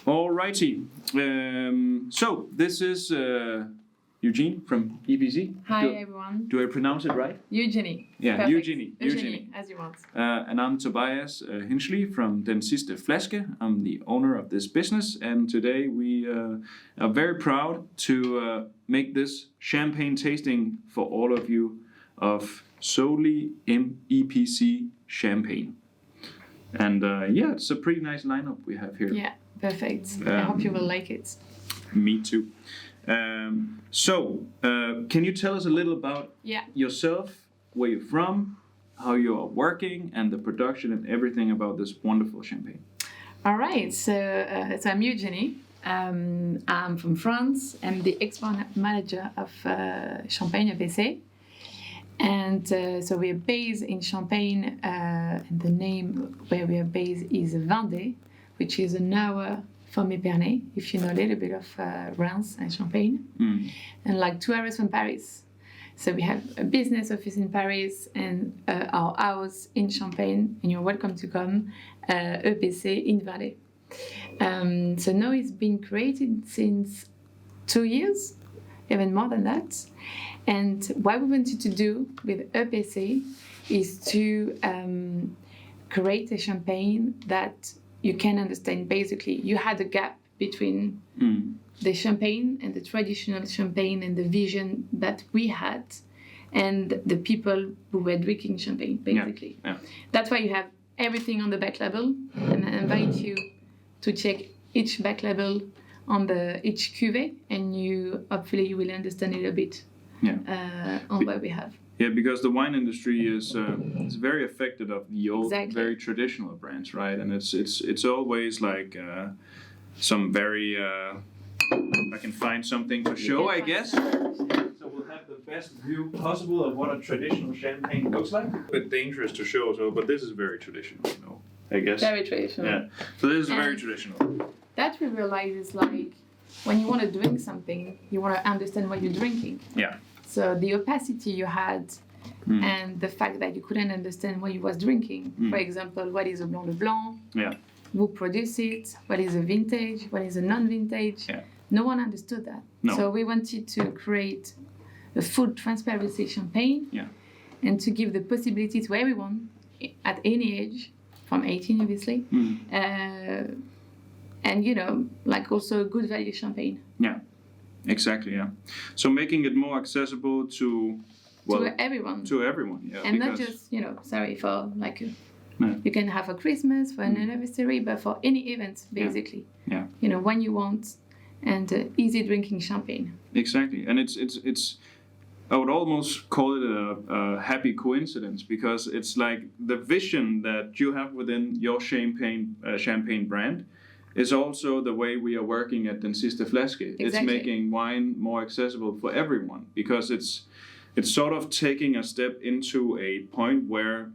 Alrighty. So this is Eugene from EPC. Hi everyone. Do I pronounce it right? Eugenie. Yeah, Perfect. Eugenie, as you want. And I'm Tobias Hinchley from Den Sidste Flaske. I'm the owner of this business, and today we are very proud to make this champagne tasting for all of you of solely EPC Champagne. And yeah, it's a pretty nice lineup we have here. Yeah, perfect. I hope you will like it. Me too. So, can you tell us a little about yourself, where you're from, how you are working, and the production and everything about this wonderful champagne? All right, so I'm Eugenie. I'm from France. I'm the export manager of Champagne EPC. And so we are based in Champagne, and the name where we are based is Vendée, which is an hour from Épernay, if you know a little bit of Reims and Champagne, and like 2 hours from Paris. So we have a business office in Paris and our house in Champagne, and you're welcome to come, EPC in Vendée. So now it's been created since 2 years, even more than that. And what we wanted to do with EPC is to create a champagne that you can understand. Basically, you had a gap between the champagne and the traditional champagne and the vision that we had and the people who were drinking champagne, basically. Yeah. That's why you have everything on the back label, and I invite you to check each back label on each cuvée, and hopefully you will understand a little bit on what we have. Yeah, because the wine industry is very affected of the old, very traditional brands, right? And it's always like some very. I can find something to show, I guess. So we'll have the best view possible of what a traditional champagne looks like. A bit dangerous to show, but this is very traditional, you know, I guess. Very traditional. Yeah. So this is very traditional. That we realize is like when you want to drink something, you want to understand what you're drinking. Yeah. So the opacity you had and the fact that you couldn't understand what you was drinking. For example, what is a blanc de blanc? Yeah. Who produced it? What is a vintage? What is a non-vintage? Yeah. No one understood that. No. So we wanted to create a full transparency champagne and to give the possibility to everyone at any age, from 18 obviously, and like also a good value champagne. Yeah. Exactly, yeah. So making it more accessible to everyone. To everyone, yeah. And not just, for like you can have for Christmas, for an anniversary, but for any event, basically. Yeah. When you want, and easy drinking champagne. Exactly, and it's. I would almost call it a happy coincidence, because it's like the vision that you have within your champagne brand is also the way we are working at Den Sidste Flaske. Exactly. It's making wine more accessible for everyone, because it's sort of taking a step into a point where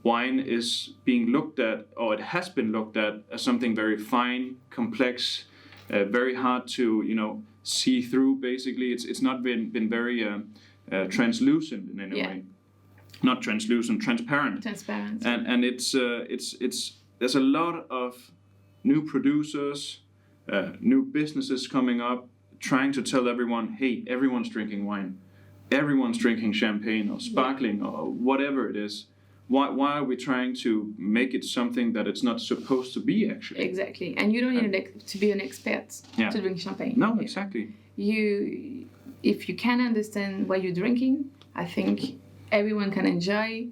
wine is being looked at, or it has been looked at, as something very fine, complex, very hard to see through. Basically, it's not been very translucent in any way. Not translucent, transparent. Transparent. And it's there's a lot of new producers, new businesses coming up, trying to tell everyone, hey, everyone's drinking wine, everyone's drinking champagne or sparkling or whatever it is. Why are we trying to make it something that it's not supposed to be, actually? Exactly, and you don't need to be an expert to drink champagne. No, exactly. If you can understand what you're drinking, I think everyone can enjoy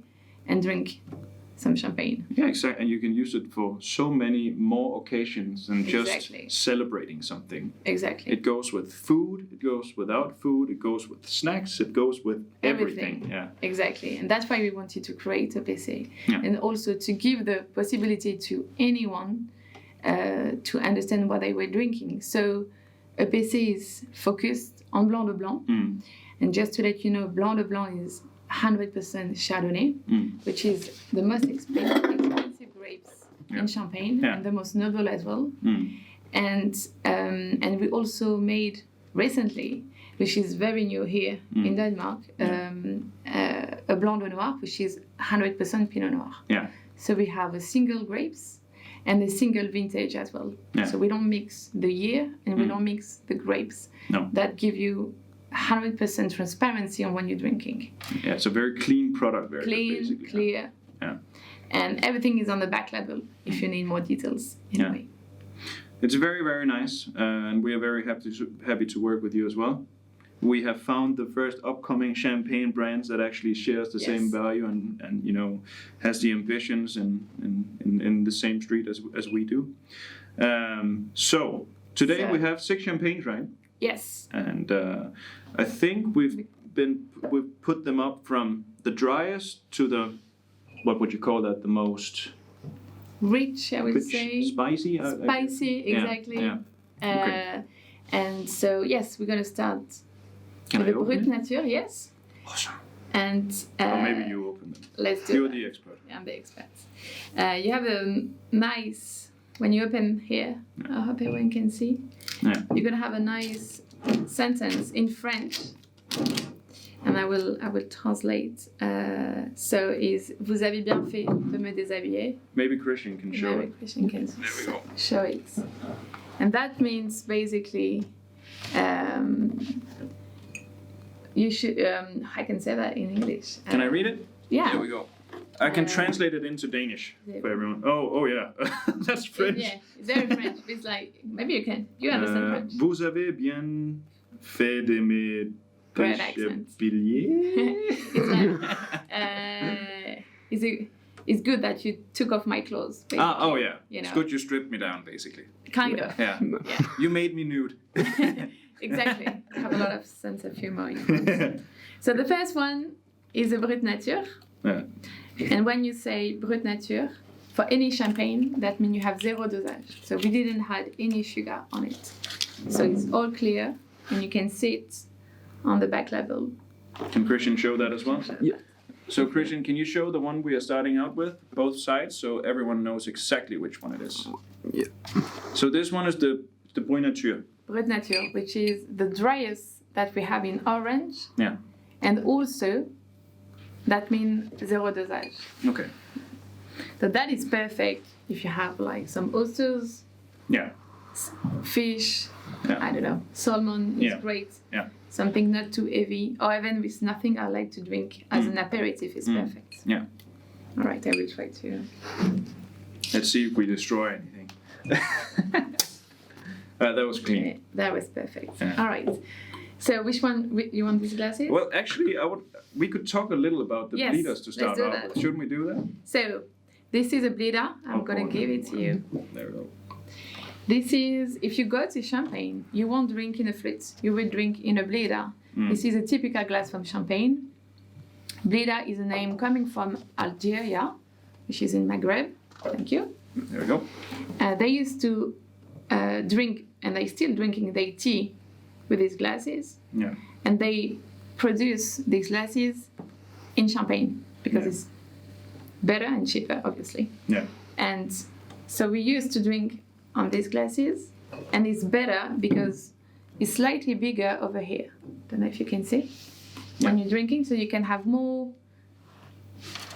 and drink some champagne. Yeah, exactly. And you can use it for so many more occasions than just celebrating something. Exactly. It goes with food, it goes without food, it goes with snacks, it goes with everything. Yeah. Exactly. And that's why we wanted to create EPC. And also to give the possibility to anyone to understand what they were drinking. So EPC is focused on Blanc de Blanc. And just to let you know, Blanc de Blanc is 100% Chardonnay, which is the most expensive grapes in Champagne and the most noble as well. And we also made recently, which is very new here in Denmark, a Blanc de Noir, which is 100% Pinot Noir. So we have a single grapes, and the single vintage as well. Yeah. So we don't mix the year and we don't mix the grapes. No. That give you 100% transparency on when you're drinking. Yeah, it's a very clean product. Very Clean, clear. Yeah. And everything is on the back label if you need more details anyway. It's very, very nice, and we are very happy to work with you as well. We have found the first upcoming champagne brands that actually shares the same value and you know has the ambitions in the same street as we do. So today we have 6 champagnes, right? Yes. And I think we've put them up from the driest to the, what would you call that, the most rich, I would say. Spicy? Spicy, exactly. Yeah. Okay. And so, yes, we're going to start Can with I the open Brut it? Nature, yes. Awesome. And Or maybe you open it. let's do You're that. the expert. I'm the expert. You have a nice, when you open here, I hope everyone can see, Yeah. you're going to have a nice sentence in French. And I will translate. So is vous avez bien fait de me déshabiller. Maybe Christian can show Maybe it. Christian can There we go. show it. And that means basically you should, I can say that in English. Can I read it? Yeah. There we go. I can translate it into Danish for everyone. Oh yeah. That's French. Yeah, it's very French. It's like, maybe you can. You understand French. Vous avez bien fait de me Great accent. déshabiller. It's like, it's good that you took off my clothes. Basically. Oh yeah. You It's know. good you stripped me down, basically. Kind of. Yeah. Yeah. You made me nude. Exactly. I have a lot of sense of humor. So the first one is a Brut Nature. Yeah. And when you say Brut Nature, for any champagne, that means you have 0 dosage. So we didn't add any sugar on it. So it's all clear, and you can see it on the back label. Can Christian show that as well? Yeah. So Christian, can you show the one we are starting out with, both sides, so everyone knows exactly which one it is? Yeah. So this one is the Brut Nature. Brut Nature, which is the driest that we have in orange. Yeah. And also, that means 0 dosage. Okay. So that is perfect if you have like some oysters, Yeah. fish, Yeah. I don't know, salmon is Yeah. great. Yeah. Something not too heavy, or even with nothing I like to drink as an aperitif is perfect. Yeah. All right, I will try to. Let's see if we destroy anything. That was clean. Yeah, that was perfect. Yeah. All right. So which one you want these glasses? Well, actually, we could talk a little about the Yes, bleeders to start let's do off that. with. Shouldn't we do that? So this is a bleeder. I'm gonna give it to you. There we go. This is, if you go to Champagne, you won't drink in a flute, you will drink in a bleeder. This is a typical glass from Champagne. Bleeder is a name coming from Algeria, which is in Maghreb. Thank you. There we go. They used to drink, and they still drinking their tea with these glasses. Yeah. And they produce these glasses in Champagne because it's better and cheaper, obviously. Yeah. And so we used to drink on these glasses, and it's better because it's slightly bigger over here. Don't know if you can see when you're drinking, so you can have more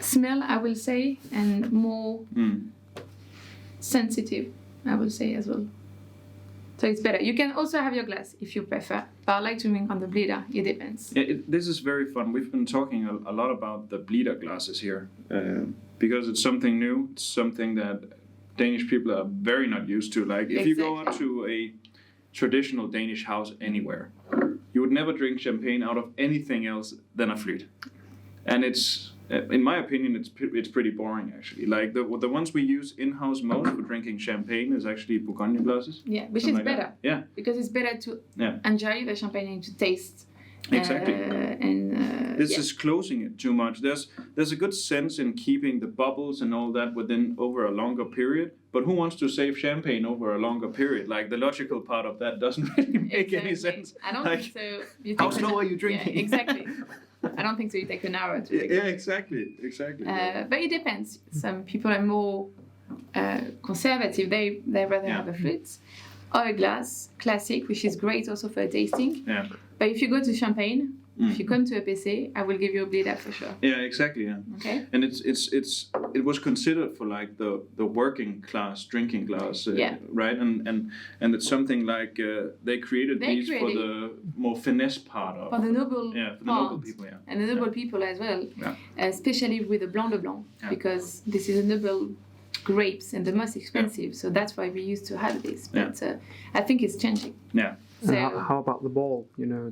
smell, I will say, and more sensitive, I will say as well. So it's better. You can also have your glass if you prefer, but I like to drink on the bleeder. It depends. Yeah, this is very fun. We've been talking a lot about the bleeder glasses here because it's something new. It's something that Danish people are very not used to. Like if you go up to a traditional Danish house anywhere, you would never drink champagne out of anything else than a flute. And it's, in my opinion, it's pretty boring actually. Like the ones we use in-house most for drinking champagne is actually Bourgogne glasses. Yeah, which Something is like better. that. Yeah. Because it's better to Yeah. enjoy the champagne and to taste. Exactly. This yeah. is closing it too much. There's a good sense in keeping the bubbles and all that within over a longer period. But who wants to save champagne over a longer period? Like the logical part of that doesn't really make any sense. I don't Like, think so. You how take slow are you drinking? Yeah, exactly. I don't think so. You take an hour to drink. Yeah, exactly. But it depends. Some people are more conservative. They rather have a flute or a glass, classic, which is great also for tasting. Yeah. But if you go to Champagne, If you come to EPC, I will give you a glædet for sure. Yeah, exactly. Yeah. Okay. And it was considered for like the working class drinking glass, right? And it's something like they created these for the more finesse part of for the noble for the noble people, and the noble people as well, especially with the blanc de blanc, because this is a noble grapes and the most expensive, so that's why we used to have this. But I think it's changing. Yeah. So how about the ball? You know,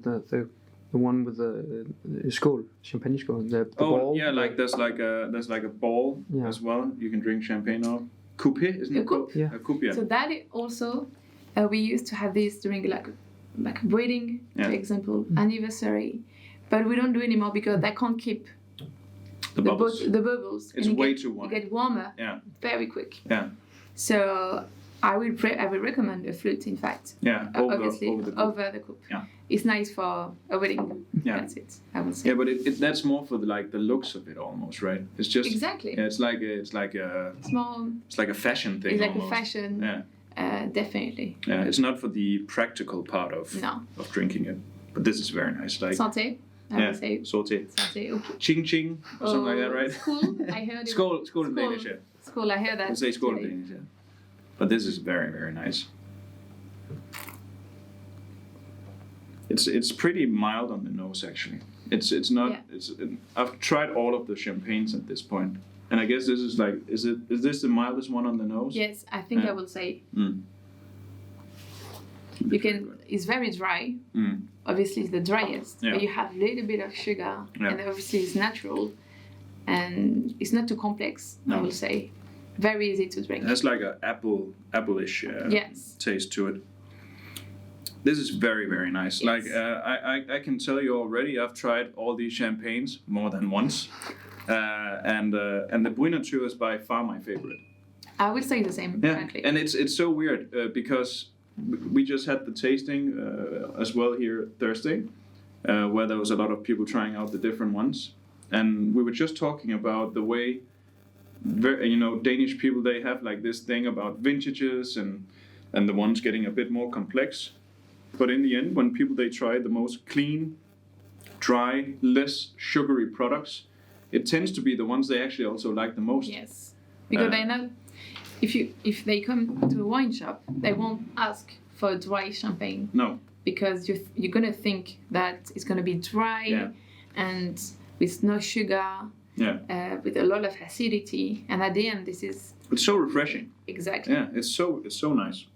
the one with the skål, champagne skål. The ball. Yeah, like there's like a ball as well. You can drink champagne off. Coupé, isn't it? Coupe. Yeah. A coupe, yeah. So that is also we used to have this during like a wedding, for example, anniversary, but we don't do anymore because they can't keep the bubbles. The bubbles. It's way too warm. You get warmer. Very quick. Yeah. So I would recommend a flute, in fact. Yeah, obviously over the coupe. Yeah. It's nice for a wedding. Yeah. That's it, I would say. Yeah, but that's more for the looks of it almost, right? It's just exactly. Yeah, it's like a small. It's like a fashion thing. It's like almost. a fashion. Yeah. Definitely. Yeah, it's not for the practical part of drinking it, but this is very nice. Like santé. I would say. Sauté. Santé. Okay. Ching ching, or something like that, right? Skål. I heard it. Skål in Danish, yeah. Skål. I heard that. They say skål in Danish, yeah. But this is very, very nice. It's pretty mild on the nose, actually. It's not. Yeah. I've tried all of the champagnes at this point, and I guess this is like. Is this the mildest one on the nose? Yes, I think I will say. You can. It's very dry. Obviously, it's the driest, but you have a little bit of sugar, and obviously it's natural, and it's not too complex. I will say, very easy to drink. It has like a apple-ish taste to it. This is very, very nice. Yes. Like I can tell you already, I've tried all these champagnes more than once, and the Byde is by far my favorite. I would say the same. Yeah, frankly. and it's so weird because we just had the tasting as well here Thursday, where there was a lot of people trying out the different ones, and we were just talking about the way, Danish people, they have like this thing about vintages and the ones getting a bit more complex. But in the end, when people, they try the most clean, dry, less sugary products, it tends to be the ones they actually also like the most. Yes, because they know if they come to a wine shop, they won't ask for dry champagne. No, because you're gonna think that it's gonna be dry and with no sugar, with a lot of acidity, and at the end, it's so refreshing. Exactly. Yeah, it's so nice.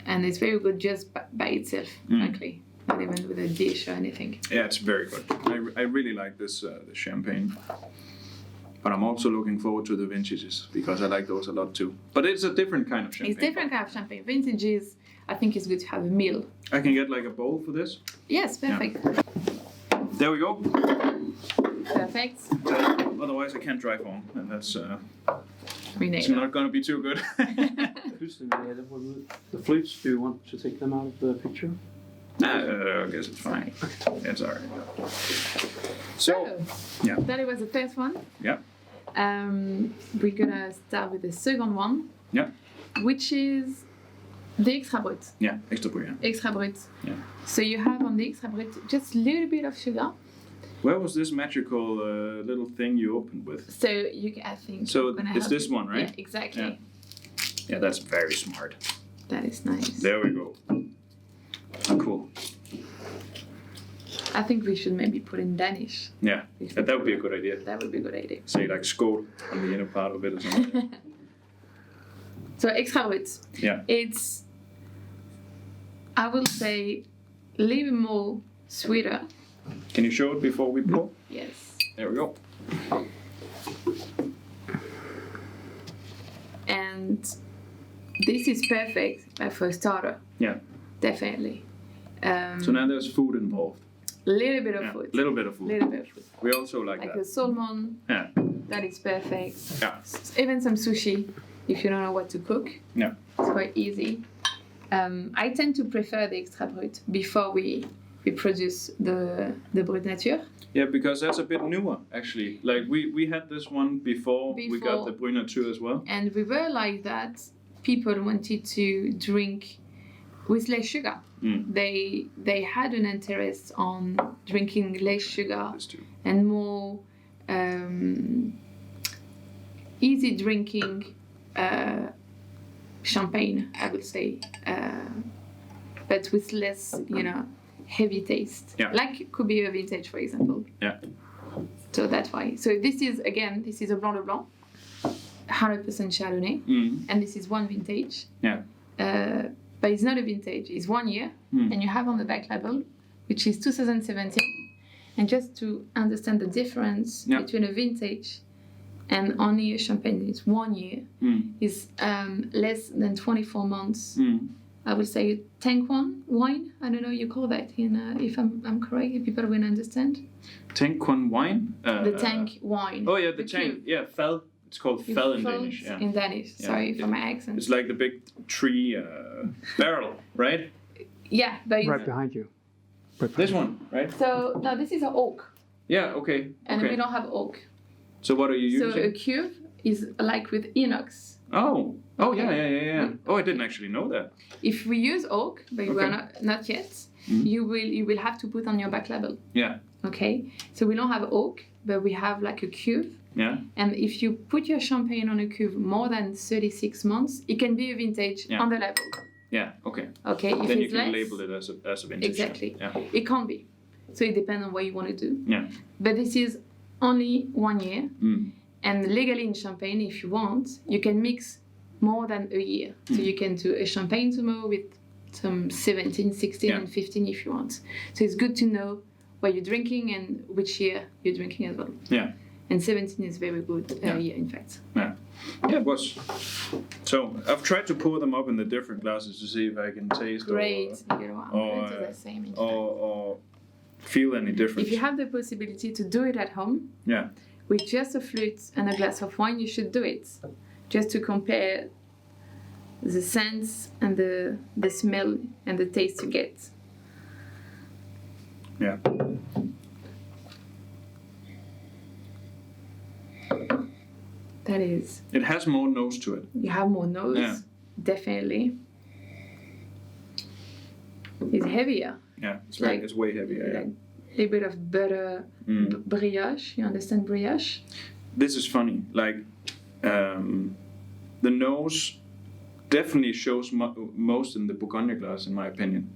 And it's very good just by itself, frankly, not even with a dish or anything. Yeah, it's very good. I really like this the champagne. But I'm also looking forward to the vintages because I like those a lot too. But it's a different kind of champagne. It's different kind of champagne. Vintages, I think it's good to have a meal. I can get like a bowl for this? Yes, perfect. Yeah. There we go. Perfect. Otherwise I can't drive home, and that's it's not going to be too good. The flutes, do you want to take them out of the picture? I guess it's fine. It's alright. So, that was the first one. Yeah. We're gonna start with the second one. Yeah. Which is the extra brut. Yeah, extra brut. Yeah. Extra brut. Yeah. So you have on the extra brut just a little bit of sugar. Where was this magical little thing you opened with? So I think. So it's this one, right? Yeah, exactly. Yeah, that's very smart. That is nice. There we go. Oh, cool. I think we should maybe put in Danish. Yeah, that would be a good idea. That would be a good idea. Say like skål on the inner part of it or something. So extra brut. Yeah. It's, I will say, a little bit more sweeter. Can you show it before we pour? Yes. There we go. And this is perfect for a starter. Yeah. Definitely. So now there's food involved. Little bit of food. Little bit of food. Little bit of food. We also like that. Like a salmon. Yeah. That is perfect. Yeah. Even some sushi, if you don't know what to cook. Yeah. It's quite easy. I tend to prefer the extra brut before we produce the brut nature. Yeah, because that's a bit newer, actually. Like we had this one before we got the brut nature as well. And we realized that people wanted to drink with less sugar. They had an interest on drinking less sugar and more easy drinking champagne, I would say, but with less, heavy taste. Yeah. Like could be a vintage, for example. Yeah. So that's why. So this is a Blanc de Blanc, 100% Chardonnay, and this is one vintage. Yeah. But it's not a vintage, it's 1 year, and you have on the back label, which is 2017. And just to understand the difference between a vintage and only a champagne is 1 year, is less than 24 months. I would say tank wine. I don't know you call that if I'm correct, if people will understand. Tank wine? The tank wine. Oh yeah, the tank. Cube. Yeah, fad. It's called fad in Danish. Yeah. In Danish. Yeah. Sorry for my accent. It's like the big tree barrel, right? Yeah, but right behind you. This one, right? So no, this is an oak. Yeah. Okay. And we don't have oak. So what are you using? So a cube is like with inox. Oh. Oh yeah. Oh, I didn't actually know that. If we use oak, but we are not yet, you will have to put on your back label. Yeah. Okay. So we don't have oak, but we have like a cuve. Yeah. And if you put your champagne on a cuve more than 36 months, it can be a vintage on the label. Yeah. Okay. Okay. If then it's you can less, label it as a vintage. Exactly. Yeah. It can't be. So it depends on what you want to do. Yeah. But this is only 1 year, and legally in Champagne, if you want, you can mix more than a year. So you can do a champagne tomorrow with some 17, 16, and 15 if you want. So it's good to know what you're drinking and which year you're drinking as well. Yeah. And 17 is very good year, in fact. Yeah. Yeah, it was. So I've tried to pour them up in the different glasses to see if I can taste Great. Or the same, or feel any difference. If you have the possibility to do it at home, with just a flute and a glass of wine, you should do it. Just to compare the scents and the smell and the taste you get. Yeah. That is. It has more nose to it. You have more nose, definitely. It's heavier. Yeah, it's way heavier. Like a little bit of butter, brioche. You understand brioche? This is funny. Like, the nose definitely shows most in the Bourgogne glass, in my opinion.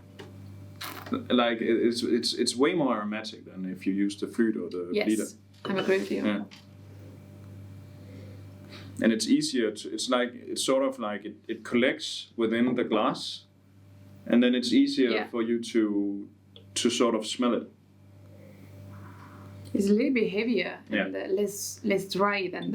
Like it's way more aromatic than if you use the flute or the Yes, liter. I'm agree with you. Yeah. And it's easier to. It's sort of like it collects within the glass, and then it's easier for you to sort of smell it. It's a little bit heavier and less dry than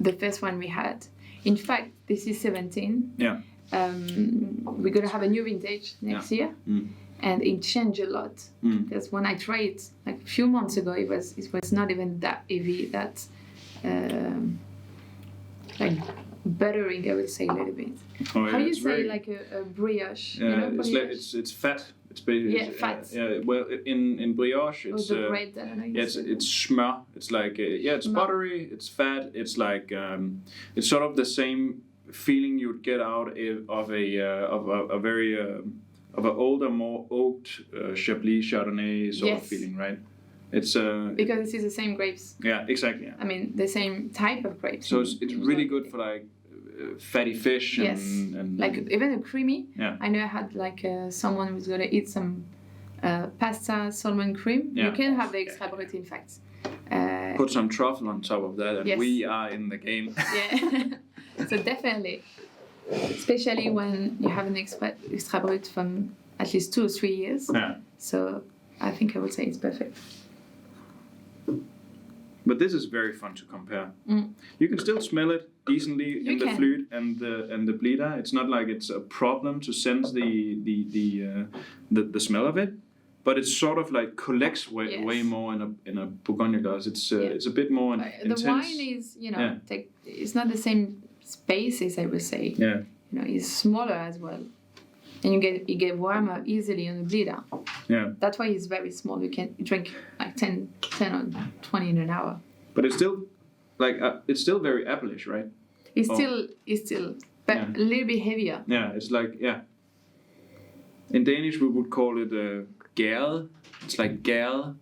the first one we had. In fact, this is 17. Yeah. We're gonna have a new vintage next year, and it changed a lot. Because when I tried it like a few months ago, it was not even that heavy. That like buttering, I would say a little bit. Oh, yeah, how you say like a brioche? Yeah, brioche? it's fat. It's basically fat. Well, in brioche, it's the bread. I don't know. it's smør. It's like it's buttery. It's fat. It's like it's sort of the same feeling you would get out of a very of an older, more oaked Chablis Chardonnay sort of feeling, right? It's because this is the same grapes. Yeah, exactly. Yeah. I mean, the same type of grapes. So it's really good for like fatty fish and like even a creamy. Yeah. I know I had like someone who's gonna eat some pasta salmon cream. Yeah. You can have the extra brut, in fact. Put some truffle on top of that, and we are in the game. Yeah. So definitely, especially when you have an extra brut from at least 2 or 3 years. Yeah. So I think I would say it's perfect. But this is very fun to compare. You can still smell it decently in the flute and the bleeder. It's not like it's a problem to sense the smell of it, but it sort of like collects way more in a Bourgogne glass. It's a bit more intense. The wine is it's not the same spaces, I would say. Yeah. It's smaller as well. And you get warmer easily on the bleeder. Yeah. That's why it's very small. You can drink like 10 or 20 in an hour. But it's still like it's still very apple-ish, right? It's still, but but Yeah. a little bit heavier. Yeah, it's like, yeah. In Danish, we would call it glædet. It's like glædet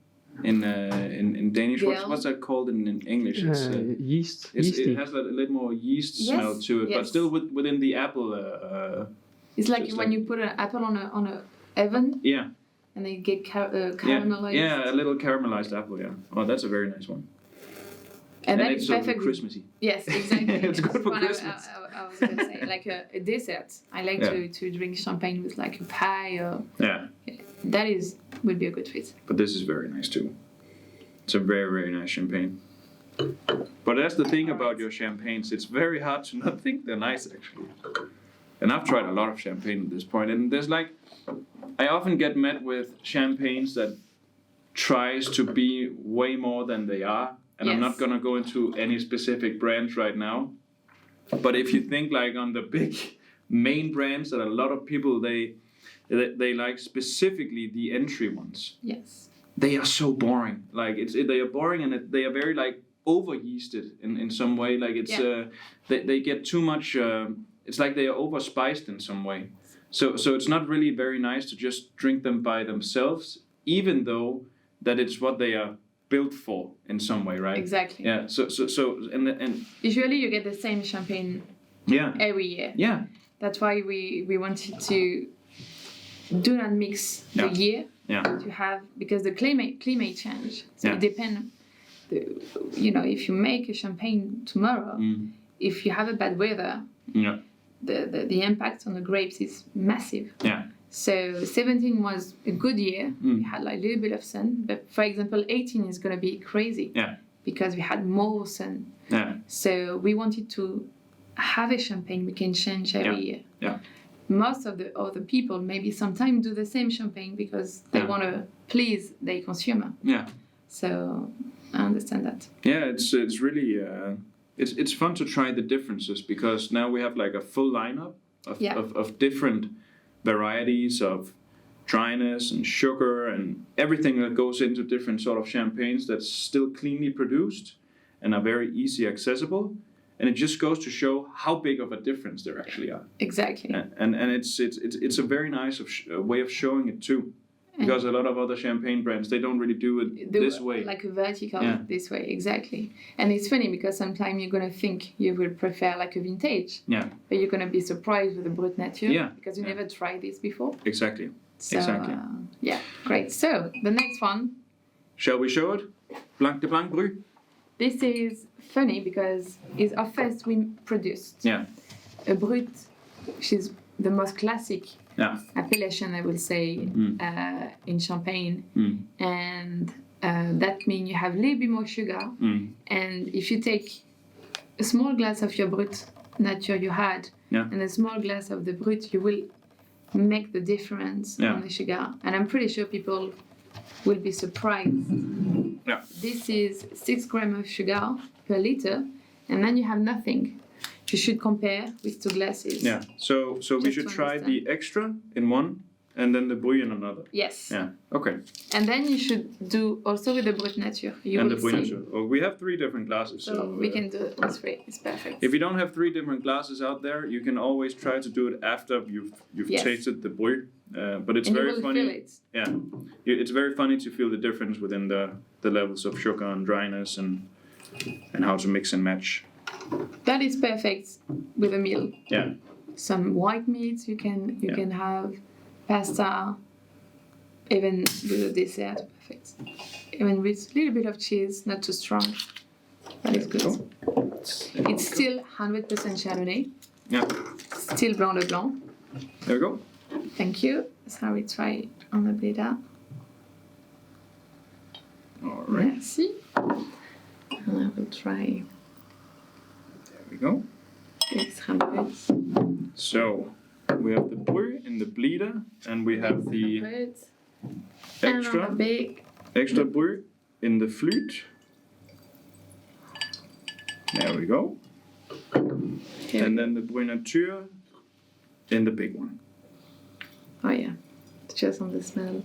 in Danish. What's that called in English? It's Yeast. it has a little more yeast smell to it, but still within the apple. It's like when you put an apple on a oven. Yeah. And they get caramelized. Yeah, a little caramelized apple. Yeah. Oh, that's a very nice one. And that it's is so perfect. Christmassy. Yes, exactly. It's good for One Christmas. I was going to say, like a dessert. I like to drink champagne with like a pie or. Yeah. That would be a good fit. But this is very nice too. It's a very, very nice champagne. But that's the thing about your champagnes. It's very hard to not think they're nice, actually. And I've tried a lot of champagne at this point, and there's like, I often get met with champagnes that tries to be way more than they are. And I'm not gonna go into any specific brands right now. But if you think like on the big main brands that a lot of people they like, specifically the entry ones. Yes. They are so boring. Like they are boring, and they are very like over yeasted in some way. Like it's they get too much. It's like they are over spiced in some way. So it's not really very nice to just drink them by themselves, even though that it's what they are built for in some way, right? Exactly. Yeah. So and usually you get the same champagne. Yeah. Every year. Yeah. That's why we wanted to do not mix the year. Yeah. To have, because the climate change. So it depends. If you make a champagne tomorrow, if you have a bad weather, the impact on the grapes is massive. Yeah. So 17 was a good year. We had like a little bit of sun, but for example, 18 is going to be crazy. Yeah. Because we had more sun. Yeah. So we wanted to have a champagne we can change every year. Yeah. Most of the other people maybe sometimes do the same champagne because they want to please their consumer. Yeah. So I understand that. Yeah, it's really it's fun to try the differences, because now we have like a full lineup of different varieties of dryness and sugar and everything that goes into different sort of champagnes that's still cleanly produced and are very easy accessible. And it just goes to show how big of a difference there actually are. Exactly. And it's a very nice way of showing it too. Because a lot of other champagne brands, they don't really do it this way. Like a vertical this way, exactly. And it's funny because sometimes you're going to think you will prefer like a vintage. Yeah. But you're going to be surprised with the brut nature. Yeah. Because you never tried this before. Exactly. So, exactly. Great. So the next one. Shall we show it? Blanc de Blanc Bru. This is funny because it's our first we produced. Yeah. A brut, which is the most classic appellation, I will say, in Champagne. And that means you have a little bit more sugar. And if you take a small glass of your brut nature you had and a small glass of the brut, you will make the difference on the sugar. And I'm pretty sure people will be surprised. Yeah. This is 6 grams of sugar per liter, and then you have nothing. You should compare with 2 glasses. Yeah. So we should try the extra in one, and then the Bru in another. Yes. Yeah. Okay. And then you should do also with the brut nature. And the Bru nature. Oh, we have 3 different glasses. So we can do it with 3. It's perfect. If you don't have 3 different glasses out there, you can always try to do it after you've tasted the Bru. But it's very funny. Feel it. Yeah, it's very funny to feel the difference within the levels of sugar and dryness and how to mix and match. That is perfect with a meal. Yeah. Some white meats you can have, pasta, even with a dessert, perfect. Even with a little bit of cheese, not too strong. That is good. Cool. It's still 100% Chardonnay. Yeah. Still Blanc de Blanc. There we go. Thank you. So we try on the blender. All right. Merci. And I will try. There we go. Extra brut. So we have the Bru in the blender, and we have the extra Bru in the flute. There we go. And then the Bru nature in the big one. Oh yeah, it's just on the smell.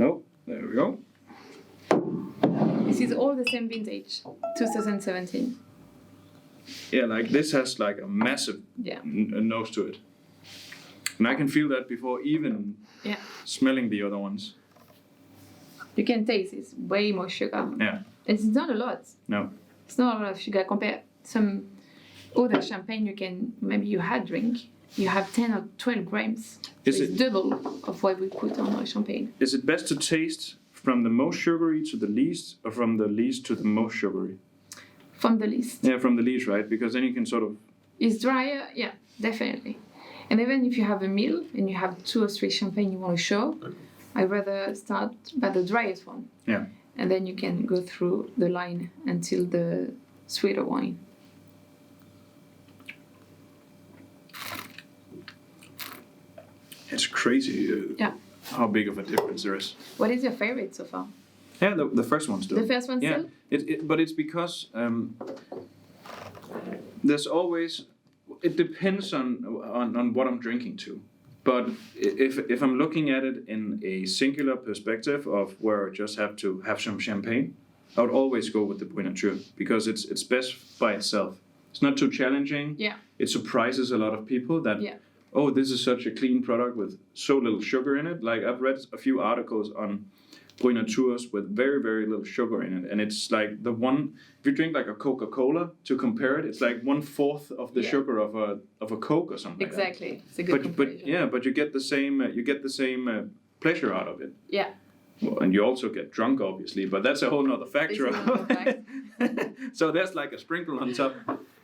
Oh, there we go. This is all the same vintage, 2017. Yeah, like this has like a massive nose to it. And I can feel that before even smelling the other ones. You can taste it's way more sugar. Yeah. It's not a lot. No. It's not a lot of sugar compared some other champagne you had drink. You have 10 or 12 grams. So it's double of what we put on our champagne. Is it best to taste from the most sugary to the least, or from the least to the most sugary? From the least. Yeah, from the least, right? Because then you can sort of... It's drier, yeah, definitely. And even if you have a meal and you have 2 or 3 champagne you want to show, I'd rather start by the driest one. Yeah. And then you can go through the line until the sweeter wine. It's crazy how big of a difference there is. What is your favorite so far? Yeah, the first one still. The first one still? But it's because there's always... It depends on what I'm drinking to. But if I'm looking at it in a singular perspective of where I just have to have some champagne, I would always go with the Byde because it's best by itself. It's not too challenging. Yeah. It surprises a lot of people that, oh, this is such a clean product with so little sugar in it. Like I've read a few articles on Byde with very, very little sugar in it. And it's like the one, if you drink like a Coca-Cola to compare it, it's like 1/4 of the sugar of a Coke or something. Exactly. Like that. It's a good comparison. But you get the same pleasure out of it. Yeah. Well, and you also get drunk, obviously, but that's a whole nother factor. So there's like a sprinkle on top,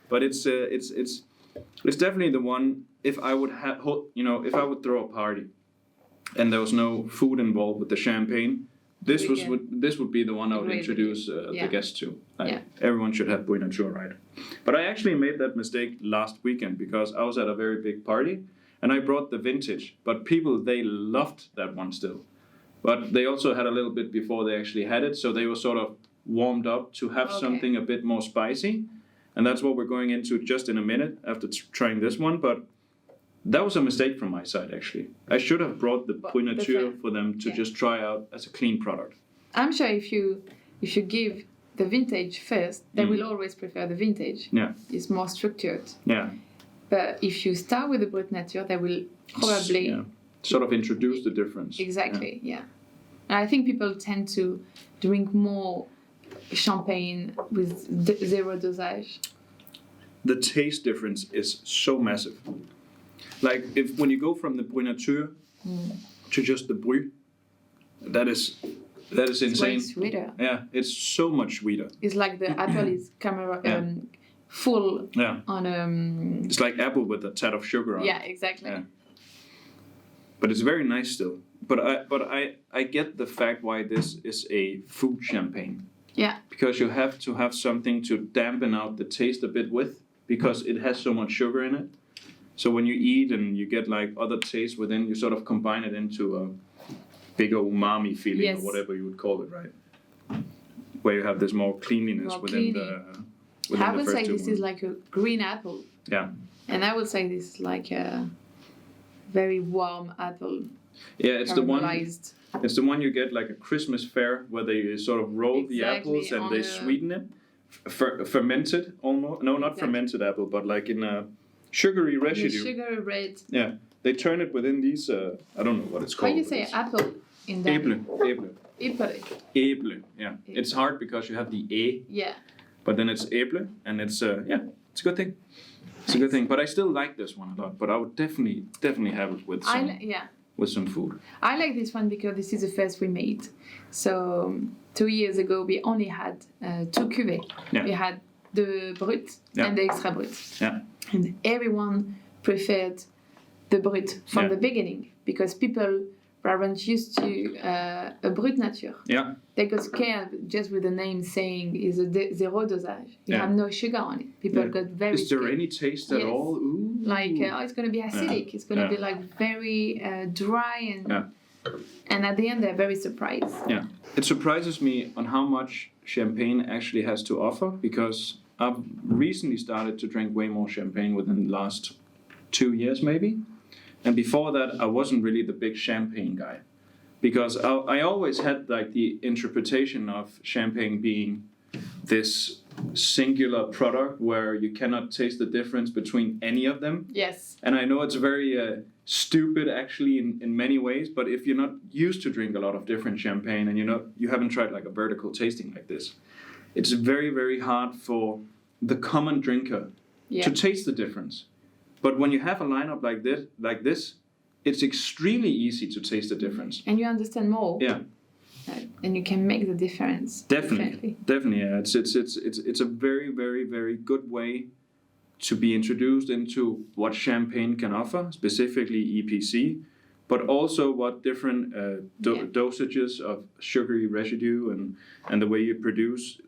but it's definitely the one. If I would if I would throw a party, and there was no food involved with the champagne, this would be the one I would introduce the guests to. Everyone should have Byde, right? But I actually made that mistake last weekend because I was at a very big party, and I brought the vintage. But people, they loved that one still. But they also had a little bit before they actually had it, so they were sort of warmed up to have something a bit more spicy. And that's what we're going into just in a minute after trying this one. But that was a mistake from my side, actually. I should have brought the Byde for them to just try out as a clean product. I'm sure if you give the vintage first, they will always prefer the vintage. Yeah. It's more structured. Yeah. But if you start with the Brut Nature, they will probably... sort of introduce the difference. Exactly, yeah. And I think people tend to drink more champagne with zero dosage. The taste difference is so massive. Like when you go from the Byde to just the Bru, that is insane. It's way sweeter. Yeah, it's so much sweeter. It's like the apple is full on It's like apple with a tad of sugar on it. Yeah, exactly. Yeah. But it's very nice still. But I get the fact why this is a food champagne. Yeah. Because you have to have something to dampen out the taste a bit with, because it has so much sugar in it. So when you eat and you get like other tastes within, you sort of combine it into a bigger umami feeling or whatever you would call it, right? Where you have this more cleanliness within the I would say this is like a green apple. Yeah. And I would say this is like a very warm apple. Yeah, it's the one. It's the one you get like a Christmas fair where they sort of roll the apples and they sweeten it, fermented almost. No, not fermented apple, but like in a sugary residue. The sugary red. Yeah, they turn it within these. I don't know what it's called. How do you say apple in that? Æble. Yeah, it's hard because you have the e. Yeah. But then it's æble, and it's it's a good thing. It's a good thing. But I still like this one a lot. But I would definitely have it with some. With some food. I like this one because this is the first we made. So 2 years ago we only had 2 cuvées. Yeah. We had the Brut and the Extra Brut. Yeah. And everyone preferred the Brut from the beginning because people weren't used to a Brut Nature. Yeah. They got scared just with the name saying is a zero dosage. You have no sugar on it. People got very Is there scared. any taste at all? Ooh. Like, it's going to be acidic. Yeah. It's going to be like very dry and at the end they're very surprised. Yeah. It surprises me on how much champagne actually has to offer because I've recently started to drink way more champagne within the last 2 years maybe. And before that, I wasn't really the big champagne guy. Because I always had like the interpretation of champagne being this singular product where you cannot taste the difference between any of them. Yes. And I know it's very stupid actually in many ways, but if you're not used to drink a lot of different champagne and you haven't tried like a vertical tasting like this, it's very, very hard for the common drinker to taste the difference. But when you have a lineup like this, it's extremely easy to taste the difference. And you understand more. Yeah. And you can make the difference. Definitely. Yeah. It's a very, very, very good way to be introduced into what champagne can offer, specifically EPC, but also what different dosages of sugary residue and the way you produce,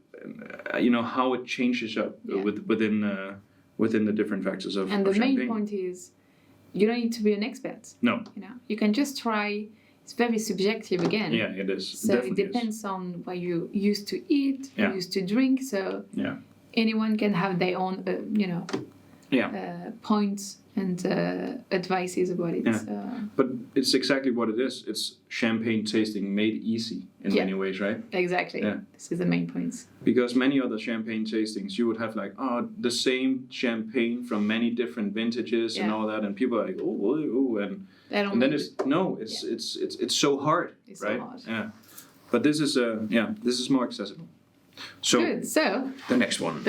how it changes up within the different factors of And the champagne. main point is, you don't need to be an expert. No. You can just try. It's very subjective again. Yeah, it is. So Definitely it depends on what you used to eat, you used to drink. So anyone can have their own, points and advices about it. Yeah. So. But it's exactly what it is. It's champagne tasting made easy in many ways, right? Exactly. Yeah. This is the main points. Because many other champagne tastings, you would have like, the same champagne from many different vintages and all that, and people are like, and then it's so hard, it's right? So hard. Yeah. But this is more accessible. So good. So the next one.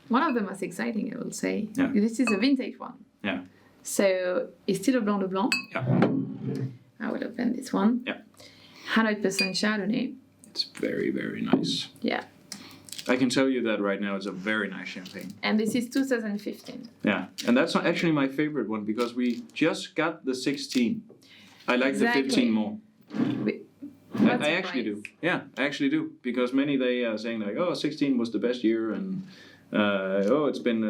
One of the most exciting, I will say. Yeah. This is a vintage one. Yeah. So it's still a blanc de blanc. Yeah. I will open this one. Yeah. 100% Chardonnay. It's very, very nice. Yeah. I can tell you that right now it's a very nice champagne. And this is 2015. Yeah. And that's actually my favorite one because we just got the 16. I like the 15 more. I actually do. Yeah, I actually do. Because many they are saying like, 16 was the best year and it's been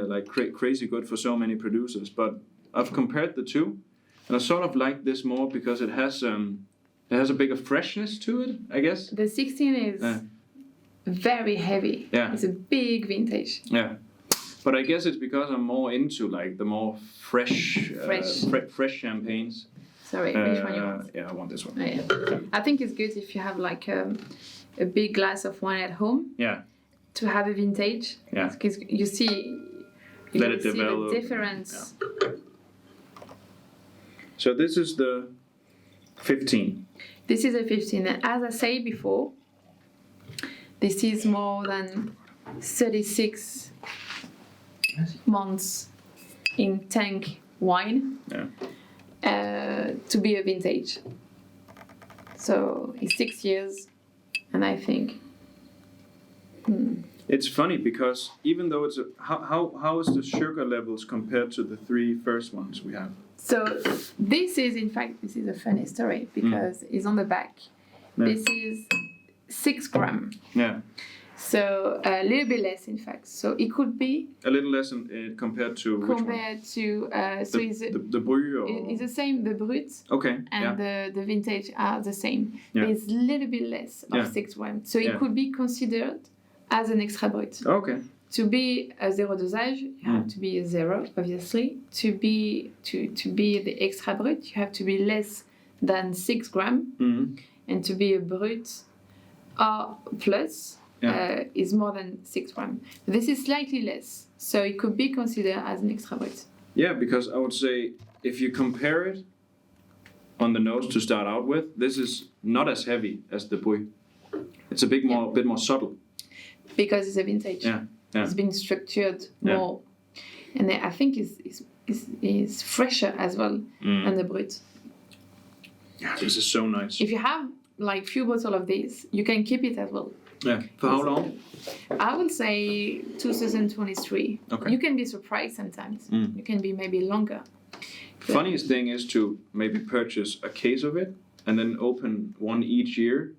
crazy good for so many producers. But I've compared the two, and I sort of like this more because it has a bigger freshness to it, I guess. The 16 is very heavy. Yeah. It's a big vintage. Yeah. But I guess it's because I'm more into like the more fresh champagnes. Sorry, which one you want? Yeah, I want this one. Oh, yeah. I think it's good if you have like a big glass of wine at home. Yeah. To have a vintage. Yeah. Because you see the difference. Yeah. So this is the 15. This is a 15. And as I said before, this is more than 36 months in tank wine to be a vintage. So it's 6 years, and I think. It's funny because even though it's how is the sugar levels compared to the 3 first ones we have? So this is a funny story because it's on the back. Yeah. This is 6 grams. Yeah. So a little bit less, in fact. So it could be a little less compared to which one? So the Bru or it's the same. The brut and the vintage are the same. Yeah. But it's a little bit less of 6 grams. So it could be considered as an extra brut. Okay. To be a zero dosage, you have to be a 0, obviously. To be the extra brut, you have to be less than 6 grams. Mm-hmm. And to be a brut or plus is more than 6 grams. This is slightly less, so it could be considered as an extra brut. Yeah, because I would say if you compare it on the nose to start out with, this is not as heavy as the Bru. It's a bit more subtle. Because it's a vintage. Yeah. It's been structured more, and I think it's fresher as well than the brut. Yeah, this is so nice. If you have like few bottles of this, you can keep it as well. Yeah. For how long? I would say 2023. Okay. You can be surprised sometimes. You can be maybe longer. Funniest thing is to maybe purchase a case of it and then open one each year.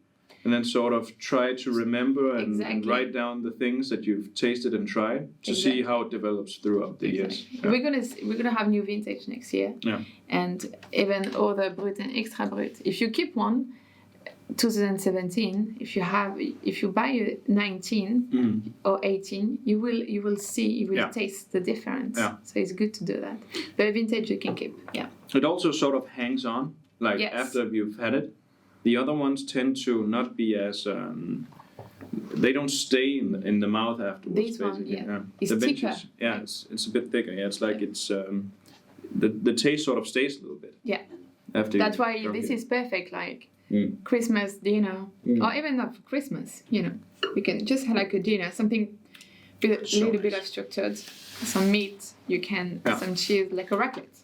And then sort of try to remember and write down the things that you've tasted and tried to see how it develops throughout the years. Yeah. We're gonna have new vintage next year. Yeah. And even other brut and extra brut. If you keep one, 2017, if you buy a 19 or 18, you will taste the difference. Yeah. So it's good to do that. But vintage you can keep. Yeah. It also sort of hangs on, after you've had it. The other ones tend to not be as they don't stay in the mouth afterwards. This one, basically. yeah. It's the thicker. vintage, yeah, it's a bit thicker. Yeah, it's like it's the taste sort of stays a little bit. Yeah. After That's why drunk this it. is perfect, like Christmas dinner, or even not for Christmas. You can just have like a dinner, something with a So little bit nice. of structured, some meat. You can some cheese, like a raclette.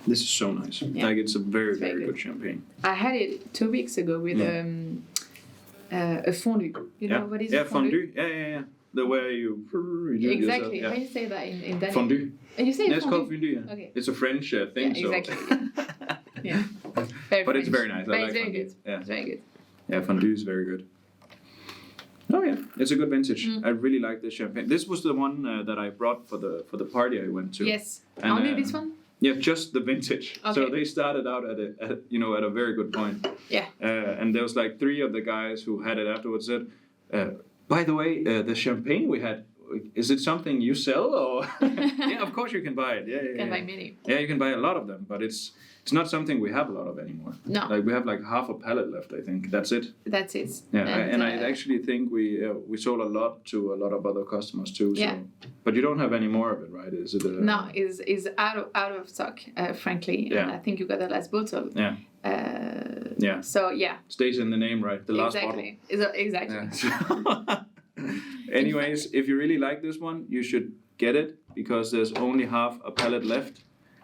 This is so nice. Yeah. Like it's a very It's very very good. good champagne. I had it 2 weeks ago with a fondue. You know what is a fondue? Yeah. The way you do it Exactly. yourself. How you say that in Danish? Fondue. You say Yeah, it's fondue? called fondue. Yeah. Okay. It's a French thing. Yeah, so. exactly. Yeah. Very But it's French. very nice. But I it's like very fondue. good. Yeah. It's very good. Yeah, fondue is very good. Oh yeah, it's a good vintage. I really like this champagne. This was the one that I brought for the party I went to. Yes. And, Only this one? Yeah, just the vintage. So Okay. they started out at a very good point. Yeah. And there was like 3 of the guys who had it afterwards said, by the way, the champagne we had, is it something you sell or? Yeah, of course you can buy it. Yeah. You can buy many. Yeah, you can buy a lot of them, but it's not something we have a lot of anymore. No. Like we have like half a pallet left, I think. That's it. That's it. Yeah, and I actually think we sold a lot to a lot of other customers too. So. Yeah. But you don't have any more of it, right? Is it? No, is out of stock, frankly. Yeah. And I think you got the last bottle. Yeah. Yeah. So yeah. Stays in the name, right? The last bottle. Exactly. Yeah. Anyways, if you really like this one, you should get it because there's only half a pallet left,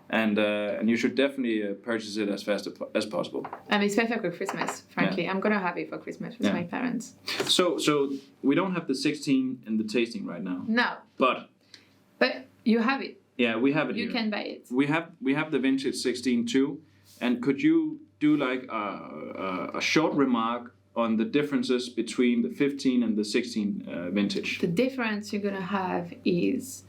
and you should definitely purchase it as fast as possible. And it's perfect for Christmas, frankly. I'm gonna have it for Christmas with my parents. So we don't have the 16 in the tasting right now. No. But You have it. yeah, we have it You here. can buy it. We have the vintage 16 too, and could you do like a short remark on the differences between the 15 and the 16 vintage? The difference you're gonna have is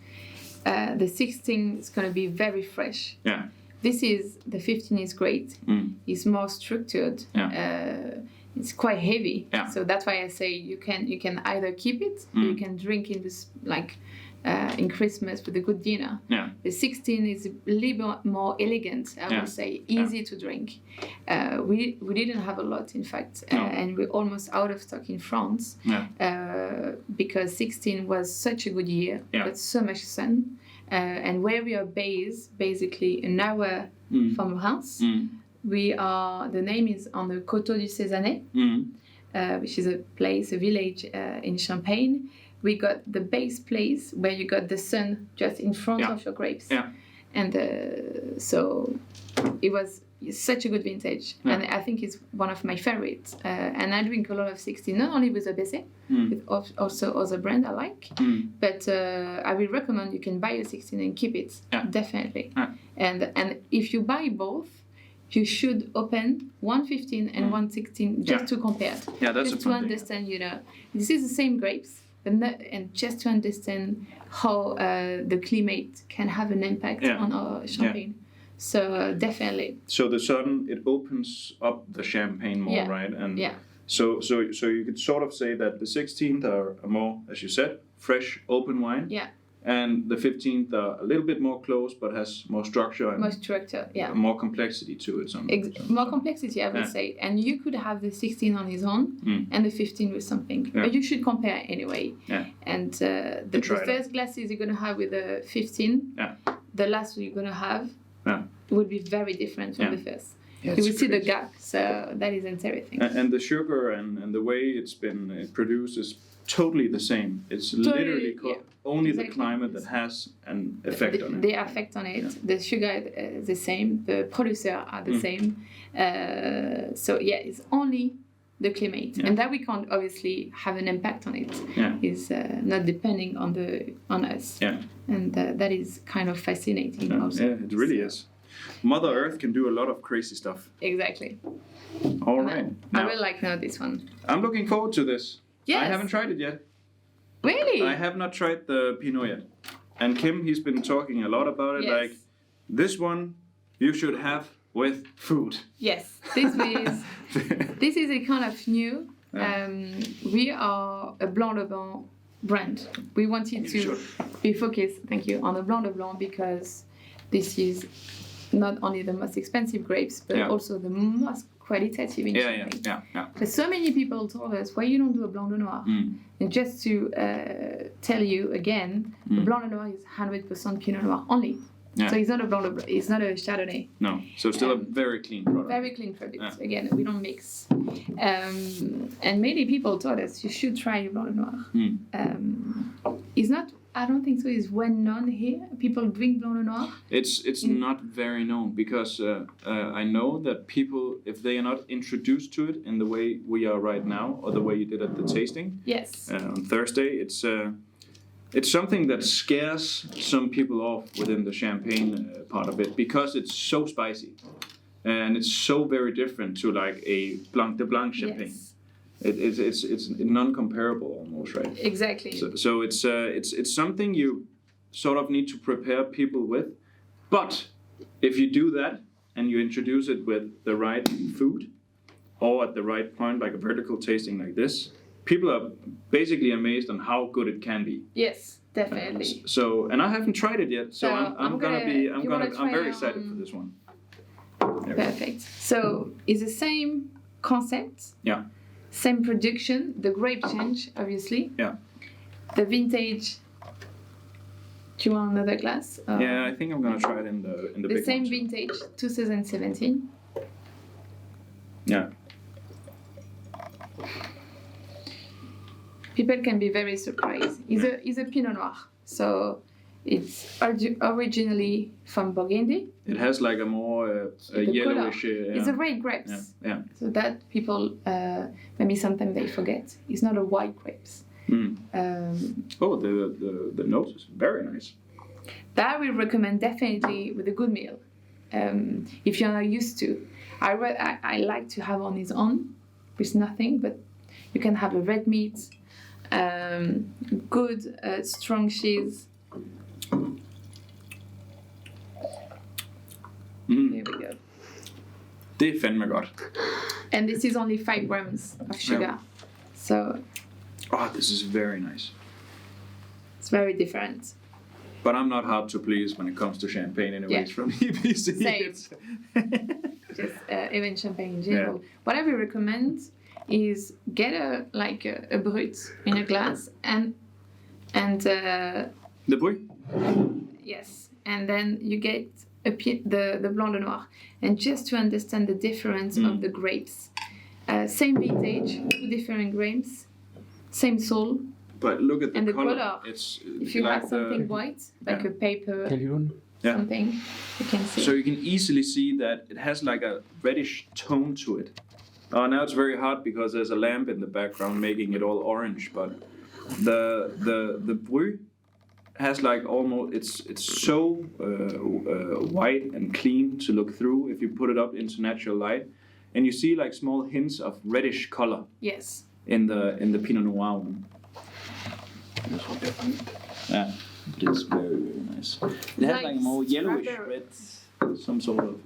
the 16 is gonna be very fresh. Yeah. The 15 is great. It's more structured. Yeah. It's quite heavy. Yeah. So that's why I say you can either keep it or you can drink in this in Christmas with a good dinner. Yeah. The 16 is a little bit more elegant, I would say, easy to drink. We didn't have a lot, in fact, and we're almost out of stock in France because 16 was such a good year, with so much sun. And where we are based, basically an hour from Reims, the name is on the Coteau du Cézanne, which is a village in Champagne. We got the base place where you got the sun just in front of your grapes. Yeah. And so it was such a good vintage. And I think it's one of my favorites. And I drink a lot of 16, not only with EPC, with also other brand I like. But I will recommend you can buy a 16 and keep it, definitely. And if you buy both, you should open 115 and 116 just to compare. Yeah, that's just a to fun thing. understand, this is the same grapes. And just to understand how the climate can have an impact on our champagne. So definitely. So the sun, it opens up the champagne more, right? And so you could sort of say that the 16th are more, as you said, fresh, open wine. Yeah. And the 15th are a little bit more close, but has more structure and more structure, more complexity to it. More complexity, I would say. And you could have the 16 on its own and the 15 with something. But you should compare anyway. Yeah. And the first glasses you're going to have with the 15, the last you're going to have would be very different from the first. Yeah, you will see the crazy. gap, so that is interesting. And the sugar and the way it's been produced is totally the same. It's literally only the climate that has an effect on it. The effect on it. The sugar is the same. The producers are the same. So it's only the climate, and that we can't obviously have an impact on it. Is not depending on us. And that is kind of fascinating. Also. Yeah, it really is. Mother Earth can do a lot of crazy stuff. Exactly. All right. I will know this one. I'm looking forward to this. Yes. I haven't tried it yet. Really? I have not tried the Pinot yet. And Kim, he's been talking a lot about it. Yes. Like, this one you should have with food. Yes. This is a kind of new. We are a Blanc de Blanc brand. We wanted to be focused, on the Blanc de Blanc because this is not only the most expensive grapes, but also the most qualitative in champagne. Yeah. But so many people told us, why you don't do a blanc de noir? And just to tell you again, the blanc de noir is 100% pinot noir only. Yeah. So it's not a blanc de blanc, it's not a chardonnay. No, so still a very clean product. Very clean product. Yeah. Again, we don't mix. And many people told us you should try blanc de noir. It's not. I don't think so. It's well known here. People drink blanc de noir. It's not very known because I know that people, if they are not introduced to it in the way we are right now, or the way you did at the tasting, yes, on Thursday, it's something that scares some people off within the champagne part of it because it's so spicy, and it's so very different to like a Blanc de Blanc champagne. Yes. It's non-comparable almost, right? Exactly. So it's something you sort of need to prepare people with, but if you do that and you introduce it with the right food, or at the right point, like a vertical tasting like this, people are basically amazed on how good it can be. Yes, definitely. So, and I haven't tried it yet, so I'm very excited for this one. Perfect. So it's the same concept. Yeah. Same production, the grape change, obviously. Yeah. The vintage. Do you want another glass? Yeah, I think I'm gonna try it in the big The same one, vintage, 2017. Yeah. People can be very surprised. It's a Pinot Noir, so it's originally from Burgundy. It has like a more yellowish. It's a red grapes. Yeah. So that people maybe sometimes they forget. It's not a white grapes. The nose is very nice. That I will recommend definitely with a good meal. If you're not used to, I like to have on its own with nothing, but you can have a red meat, good strong cheese. Here we go. Det er fandme godt. And this is only 5 grams of sugar. Yeah. So. Oh, this is very nice. It's very different. But I'm not hard to please when it comes to champagne anyways from EPC. Same. Just even champagne in general. Yeah. What I will recommend is get a brut in a glass and the brut? Yes. And then you get the blanc de noir, and just to understand the difference of the grapes. Same vintage, 2 different grapes, same soul. But look at the color. If you like have something white, like a paper, something, you can see. So you can easily see that it has like a reddish tone to it. Now it's very hard because there's a lamp in the background making it all orange. But the brut has like almost it's so white and clean to look through if you put it up into natural light, and you see like small hints of reddish color. Yes. In the Pinot Noir one. Yeah, it's very very nice. It has like more yellowish red, some sort of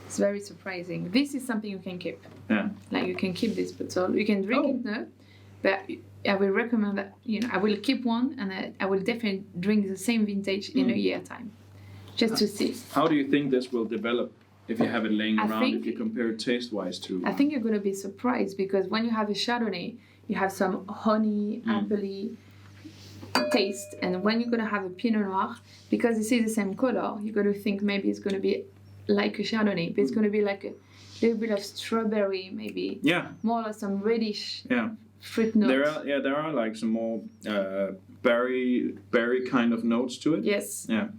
It's very surprising. This is something you can keep. Yeah. Like you can keep this bottle. You can drink it now, but I will recommend that I will keep one, and I will definitely drink the same vintage in a year time, just to see. How do you think this will develop if you have it laying around? If you compare it taste-wise to, I think you're gonna be surprised because when you have a Chardonnay, you have some honey, appley taste, and when you're gonna have a Pinot Noir, because this is the same color, you're gonna think maybe it's gonna be like a Chardonnay, but it's gonna be like a little bit of strawberry, maybe. Yeah. More like some reddish. Yeah. Fruit notes. There are like some more berry kind of notes to it. Yes. Yeah.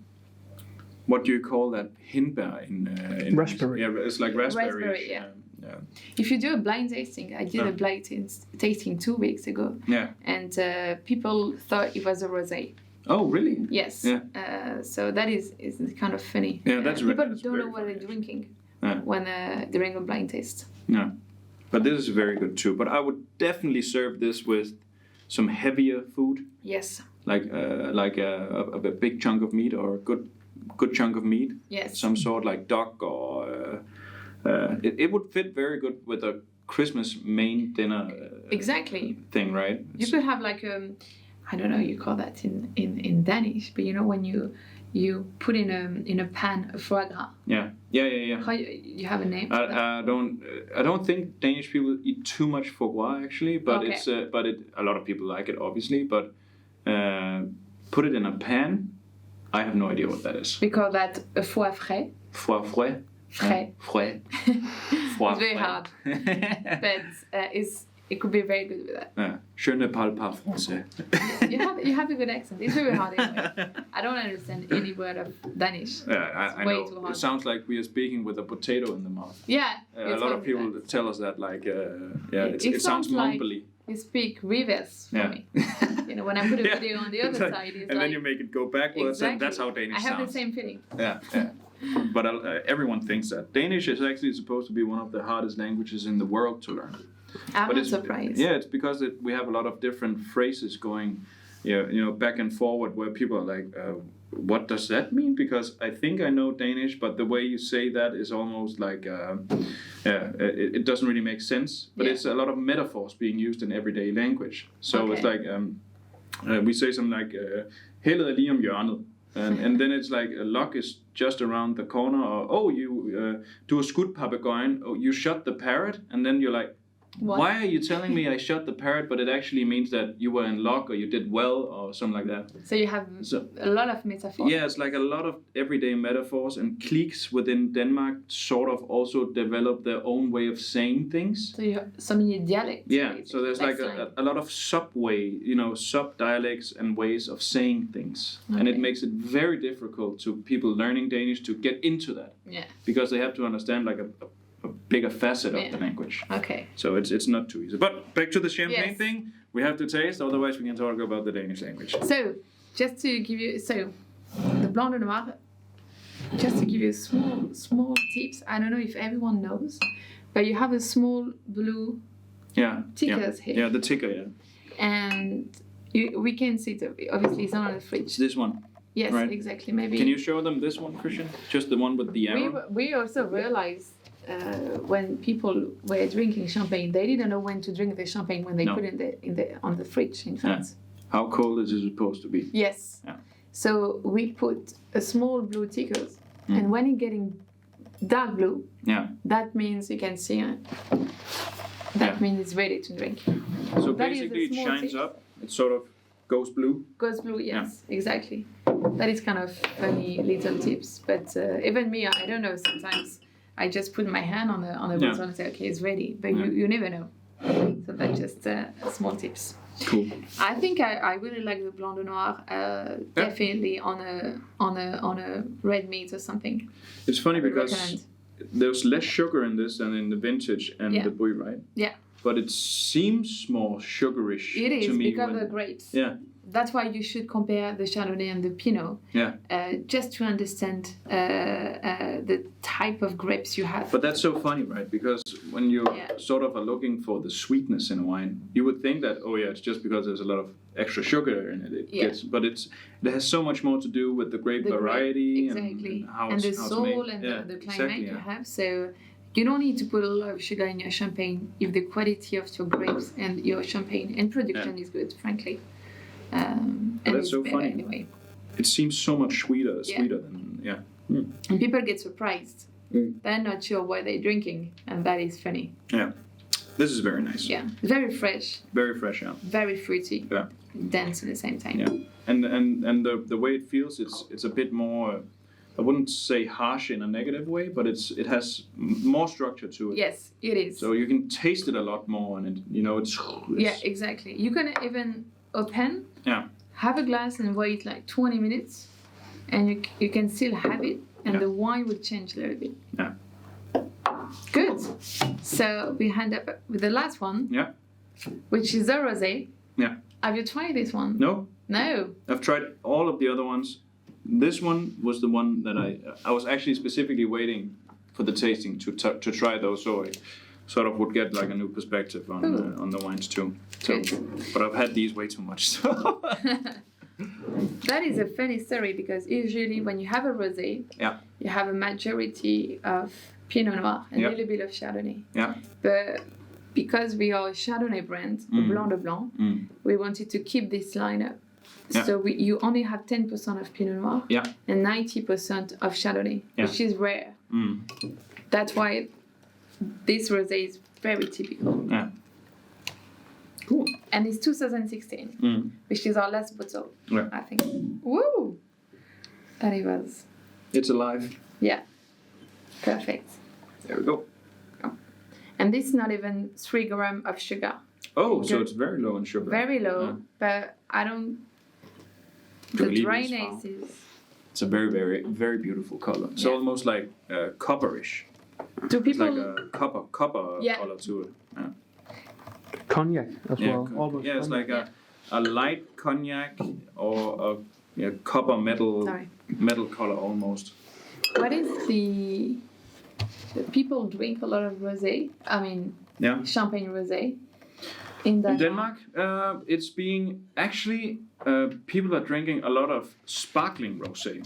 What do you call that? Hindbær in raspberry. Yeah, it's like raspberry. Raspberry, yeah. If you do a blind tasting, I did a blind tasting 2 weeks ago. Yeah. And people thought it was a rosé. Oh, really? Yes. Yeah. So that is kind of funny. Yeah, that's people that's don't know what they're drinking when during a blind taste. Yeah. But this is very good too. But I would definitely serve this with some heavier food. Yes. Like a big chunk of meat or a good chunk of meat. Yes. Some sort like duck or it would fit very good with a Christmas main dinner. Exactly. Thing, right? You could have like I don't know, you call that in Danish, but when you you put in a pan a foie gras. Yeah. How you have a name? I don't think Danish people eat too much foie gras actually, but Okay. a lot of people like it obviously. But put it in a pan. I have no idea what that is. We call that a foie frais. Foie frais. Frais. Frais. It's very hard, but it could be very good with that. Yeah. Je ne parle pas français. You have a good accent. It's very hard anyway. I don't understand any word of Danish. Yeah, I way know. too hard. It sounds like we are speaking with a potato in the mouth. Yeah. A lot of people tell us that, like, it sounds mumbly. You speak reverse for me. When I put a video on the other side, it's and then you make it go backwards, and that's how Danish sounds. I have the same feeling. Yeah. But everyone thinks that. Danish is actually supposed to be one of the hardest languages in the world to learn. I'm not surprised. Yeah, it's because we have a lot of different phrases going, back and forward, where people are like, what does that mean? Because I think I know Danish, but the way you say that is almost like, it doesn't really make sense. But it's a lot of metaphors being used in everyday language. So it's like, we say something like, hele lige om hjørnet. And then it's like a lock is just around the corner, or you do a skudt papegøjen, you shot the parrot, and then you're like, what? Why are you telling me I shot the parrot, but it actually means that you were in luck or you did well or something like that? So you have a lot of metaphors. Yeah, it's like a lot of everyday metaphors, and cliques within Denmark sort of also develop their own way of saying things. So you have so many dialects. Yeah, so there's like a lot of sub-dialects and ways of saying things. And it makes it very difficult to people learning Danish to get into that. Yeah. Because they have to understand like a bigger facet of the language. Okay. So it's not too easy. But back to the champagne thing, we have to taste, otherwise we can talk about the Danish language. So, just to give you, the blanc de noir, just to give you small tips, I don't know if everyone knows, but you have a small blue tickers here. Yeah, the ticker, yeah. And we can see it, obviously it's not on the fridge. It's this one. Yes, right? Exactly. Maybe. Can you show them this one, Christian? Just the one with the arrow? We also realized when people were drinking champagne, they didn't know when to drink the champagne when they put it on the fridge in France. Yeah. How cold is it supposed to be? Yes. Yeah. So we put a small blue tickers, and when it's getting dark blue, that means you can see it. That means it's ready to drink. So basically, it shines up. It sort of goes blue. Goes blue, yes, exactly. That is kind of funny little tips, but even me, I don't know. Sometimes I just put my hand on the bottle and say, okay, it's ready, but you never know. So that's just small tips. Cool. I think I really like the blanc de noir. Definitely on a red meat or something. It's funny because there's less sugar in this than in the vintage and the byde, right? Yeah. But it seems more sugarish to me. It is because of the grapes. Yeah. That's why you should compare the Chardonnay and the Pinot. Yeah. Just to understand the type of grapes you have. But that's so funny, right? Because when you sort of are looking for the sweetness in a wine, you would think that, it's just because there's a lot of extra sugar in it. But it has so much more to do with the grape variety exactly. and how and it's the soul and the climate you have. So you don't need to put a lot of sugar in your champagne if the quality of your grapes and your champagne and production is good, frankly. And that's so funny. Anyway. It seems so much sweeter than And people get surprised. They're not sure what they're drinking, and that is funny. Yeah, this is very nice. Yeah, very fresh. Very fresh, yeah. Very fruity. Yeah. Dense at the same time. Yeah, and the way it feels, it's a bit more. I wouldn't say harsh in a negative way, but it has more structure to it. Yes, it is. So you can taste it a lot more, and it's yeah, exactly. You can even open, have a glass and wait like 20 minutes, and you can still have it, and the wine will change a little bit. Yeah. Good. So we end up with the last one. Yeah. Which is the rosé. Yeah. Have you tried this one? No. No. I've tried all of the other ones. This one was the one that I was actually specifically waiting for the tasting to try those, so I sort of would get like a new perspective on the wines too. So, but I've had these way too much. So. That is a funny story because usually when you have a rosé, you have a majority of Pinot Noir and a little bit of Chardonnay. Yeah. But because we are a Chardonnay brand, Blanc de Blanc, we wanted to keep this lineup Yeah. So you only have 10% of Pinot Noir Yeah. and 90% of Chardonnay, Yeah. which is rare. Mm. That's why this rosé is very typical. Yeah. Cool. And it's 2016, which is our last bottle, Yeah. I think. Woo! That it was. It's alive. Yeah. Perfect. There we go. And this is not even 3 grams of sugar. Oh, so it's very low in sugar. Very low, Yeah. but I don't. To The believe dryness it's is. It's a very, very, very beautiful color. It's Yeah. almost like copperish. Do It's people? like a copper Yeah. color to it. Yeah. Cognac as well. Almost yeah, it's cognac. like a light cognac or a copper metal Sorry. color almost. What is the people drink a lot of rosé? I mean, Yeah. champagne rosé in Denmark. In Denmark, it's being actually people are drinking a lot of sparkling rosé,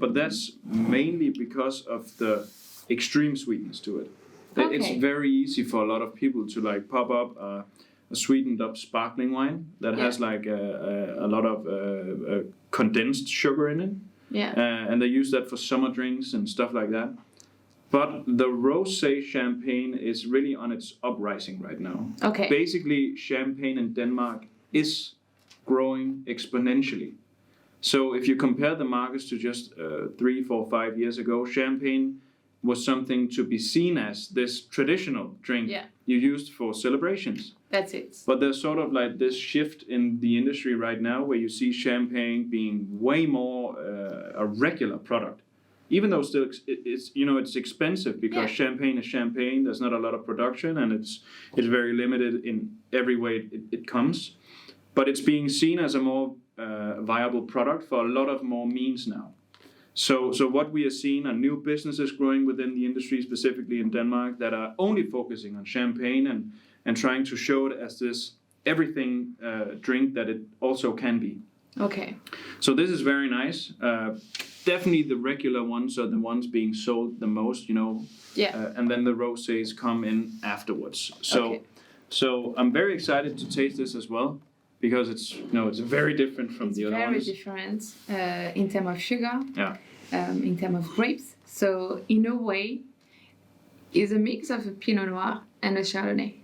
but that's mainly because of the extreme sweetness to it. Okay. It's very easy for a lot of people to like pop up a sweetened up sparkling wine that has like a lot of condensed sugar in it, Yeah. and they use that for summer drinks and stuff like that. But the rosé champagne is really on its uprising right now. Okay. Basically, champagne in Denmark is growing exponentially. So if you compare the markets to just 3, 4, 5 years ago, champagne was something to be seen as this traditional drink you used for celebrations. That's it. But there's sort of like this shift in the industry right now where you see champagne being way more a regular product. Even though still it's expensive because champagne is champagne. There's not a lot of production and it's very limited in every way it comes. But it's being seen as a more viable product for a lot of more means now. So what we are seeing are new businesses growing within the industry, specifically in Denmark, that are only focusing on champagne and trying to show it as this everything drink that it also can be. Okay. So this is very nice. Definitely the regular ones are the ones being sold the most, Yeah. and then the rosés come in afterwards. So I'm very excited to taste this as well because it's very different from the other very ones. different in terms of sugar. Yeah. In terms of grapes. So in a way, it's a mix of a Pinot Noir and a Chardonnay.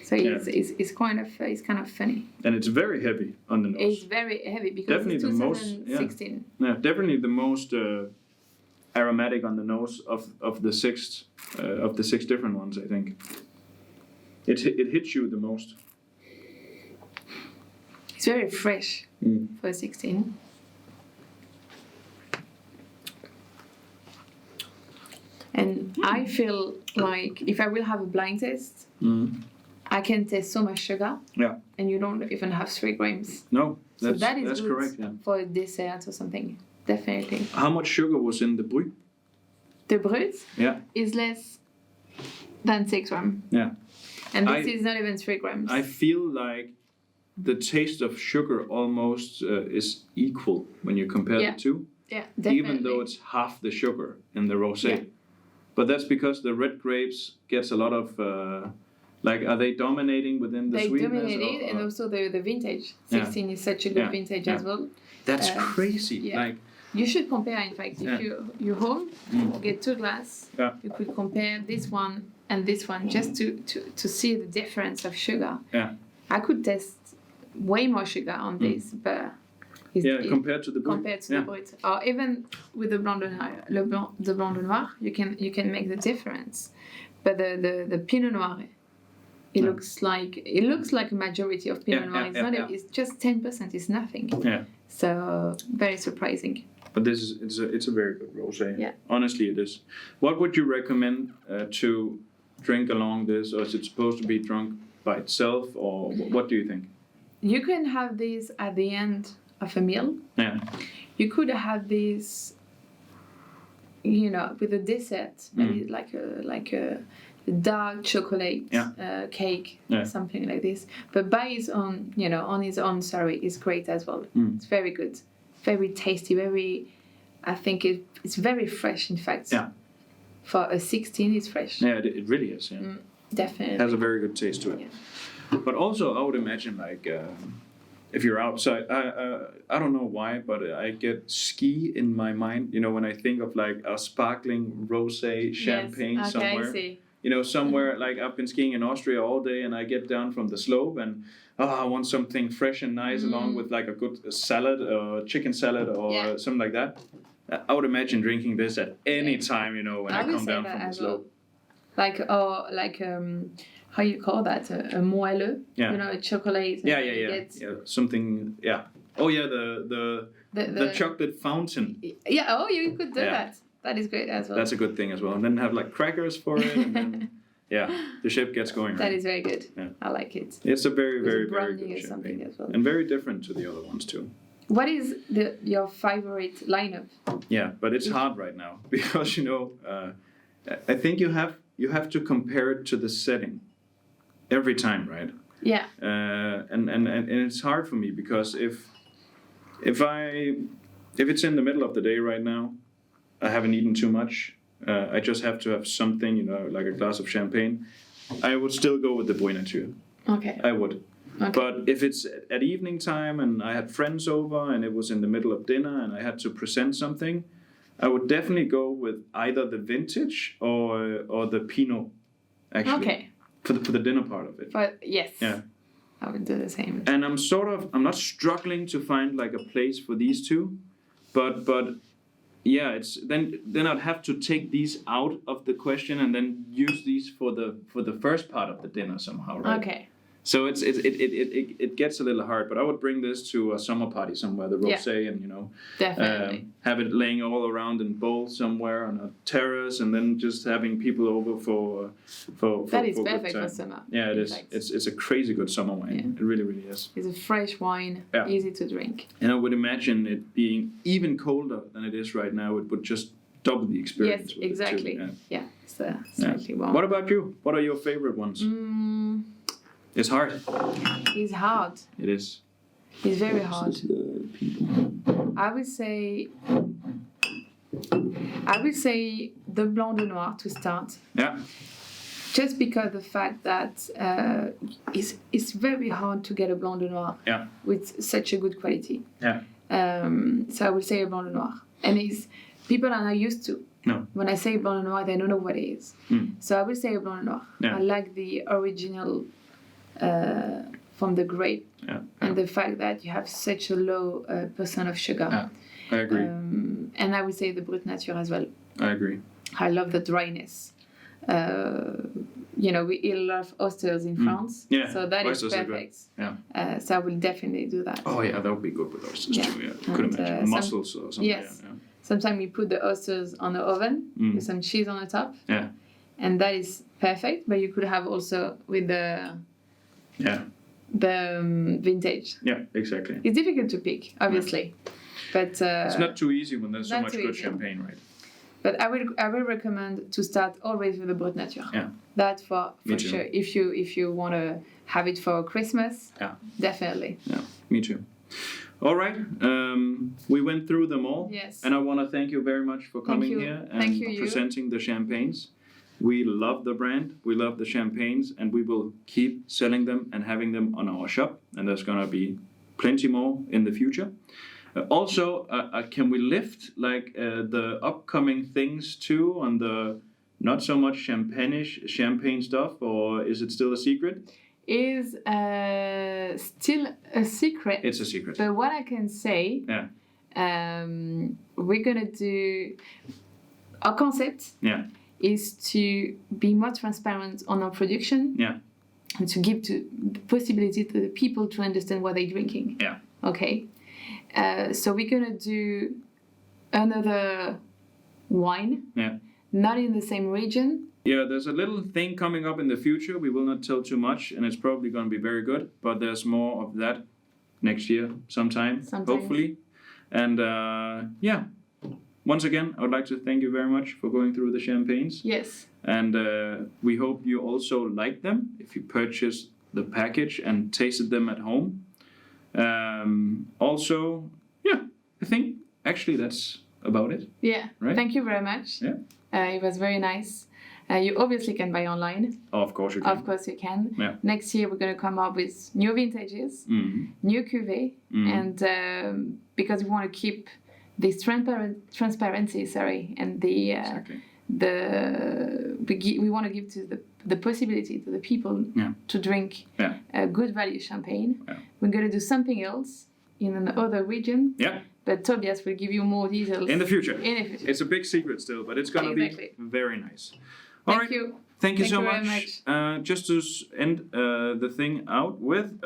So it's kind of funny. And it's very heavy on the nose. It's very heavy because Definitely it's the most, 2016. Yeah, definitely the most aromatic on the nose of the six different ones. I think it hits you the most. It's very fresh for 16. And I feel like if I will have a blind test, I can taste so much sugar. Yeah. And you don't even have 3 grams. No, that's, so that is that's good correct. Yeah. for a dessert or something. Definitely. How much sugar was in the Brie? The brut Yeah. is less than 6 grams. Yeah. And this is not even 3 grams. I feel like the taste of sugar almost is equal when you compare the two. Yeah, definitely. Even though it's half the sugar in the rosé. Yeah. But that's because the red grapes gets a lot of are they dominating within the they sweetness? dominate it, and also the vintage. Yeah. 16 is such a good vintage as well. That's crazy. yeah. Like You should compare, in fact, if you're home, get 2 glasses, you could compare this one and this one just to see the difference of sugar. Yeah. I could taste way more sugar on this, but compared to the Brut. the Brut, or even with the Blanc de Noir, the Blanc de Noir, you can make the difference. But the Pinot Noir, it looks like a majority of Pinot Noir. It's just 10%. It's nothing. Yeah. So very surprising. But it's a very good rosé. Yeah. Honestly, it is. What would you recommend to drink along this, or is it supposed to be drunk by itself, or what do you think? You can have this at the end of a meal. Yeah. You could have this, with a dessert, maybe like a dark chocolate cake, something like this. But by its own, on its own, it's great as well. It's very good, very tasty, I think it's very fresh, in fact. Yeah. For a 16, it's fresh. Yeah, it really is. Yeah. Definitely. It has a very good taste to it. Yeah. But also, I would imagine if you're outside, I don't know why, but I get ski in my mind. You know, when I think of like a sparkling rosé champagne somewhere. I see. You know, somewhere like I've been skiing in Austria all day, and I get down from the slope, and I want something fresh and nice along with like a good salad or chicken salad or something like that. I would imagine drinking this at any time. You know, when I come down from the slope. Like how you call that, a moelleux, you know, a chocolate. Something, Oh yeah, the chocolate fountain. Yeah, you could do that. That is great as well. That's a good thing as well. And then have like crackers for it, and then the ship gets going. Right? That is very good. Yeah. I like it. It's a very, very, very good champagne as well. And very different to the other ones too. What is your favorite lineup? Yeah, but it's hard right now because you know, I think you have to compare it to the setting every time, right? Yeah. And it's hard for me because if it's in the middle of the day right now, I haven't eaten too much. I just have to have something, you know, like a glass of champagne. I would still go with the Buenature. Okay. I would. Okay. But if it's at evening time and I had friends over and it was in the middle of dinner and I had to present something, I would definitely go with either the vintage or the Pinot, actually. Okay. For the dinner part of it. Yes. Yeah. I would do the same. And I'm not struggling to find like a place for these two, but yeah, it's then I'd have to take these out of the question and then use these for the first part of the dinner somehow, right? Okay. So it gets a little hard, but I would bring this to a summer party somewhere, the rosé, and you know, definitely have it laying all around in bowls somewhere on a terrace, and then just having people over for that is perfect for summer. Yeah, it is. It's a crazy good summer wine. Yeah. It really, really is. It's a fresh wine, easy to drink. And I would imagine it being even colder than it is right now. It would just double the experience. Yes, exactly. Yeah, it's slightly warm. What about you? What are your favorite ones? It's hard. It's hard. It is. It's very hard. I would say the blanc de noir to start. Yeah. Just because the fact that it's very hard to get a blanc de noir with such a good quality. Yeah. So I would say a blanc de noir, and people are not used to. No. When I say blanc de noir, they don't know what it is. So I would say a blanc de noir. Yeah. I like the original. From the grape and the fact that you have such a low percent of sugar. Yeah, I agree. And I would say the brut nature as well. I agree. I love the dryness. You know, we eat a lot of oysters in France, so that oysters is perfect. Yeah. So I will definitely do that. Oh yeah, that would be good with oysters too. Yeah, I could imagine mussels or something. Yes. Yeah. Sometimes you put the oysters on the oven with some cheese on the top. Yeah. And that is perfect. But you could have also with the vintage. Yeah, exactly. It's difficult to pick, obviously, but it's not too easy when there's so much good champagne, right? But I will recommend to start always with the brut nature. Yeah, that for sure. If you want to have it for Christmas, definitely. Yeah, me too. All right, we went through them all. Yes. And I want to thank you very much for coming here and presenting the champagnes. We love the brand, we love the champagnes, and we will keep selling them and having them on our shop. And there's going to be plenty more in the future. Also, can we lift like the upcoming things too on the not so much champagne stuff, or is it still a secret? Is still a secret. It's a secret. But what I can say, we're going to do our concept. Yeah. Is to be more transparent on our production and to give the possibility to the people to understand what they're drinking. Yeah. Okay. So we're going to do another wine, not in the same region. Yeah, there's a little thing coming up in the future. We will not tell too much, and it's probably going to be very good, but there's more of that next year sometime. Hopefully. And once again, I would like to thank you very much for going through the champagnes. Yes. And we hope you also like them if you purchased the package and tasted them at home. Also, I think actually that's about it. Yeah. Right? Thank you very much. Yeah. It was very nice. You obviously can buy online. Oh, of course you can. Of course you can. Yeah. Next year we're going to come up with new vintages, new cuvée, and because we want to keep this transparency, and the Exactly. we want to give to the possibility to the people to drink a good value champagne. Yeah. We're going to do something else in another region. Yeah. But Tobias will give you more details In the future. In the future. It's a big secret still, but it's gonna Exactly. be very nice. Thank you. Thank you so very much. Just to end the thing out with,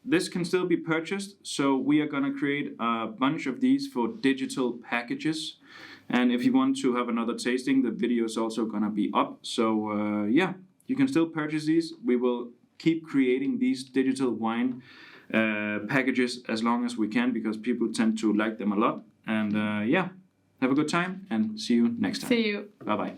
this can still be purchased. So we are gonna create a bunch of these for digital packages. And if you want to have another tasting, the video is also gonna be up. So yeah, you can still purchase these. We will keep creating these digital wine packages as long as we can, because people tend to like them a lot. And yeah, have a good time and see you next time. See you. Bye bye.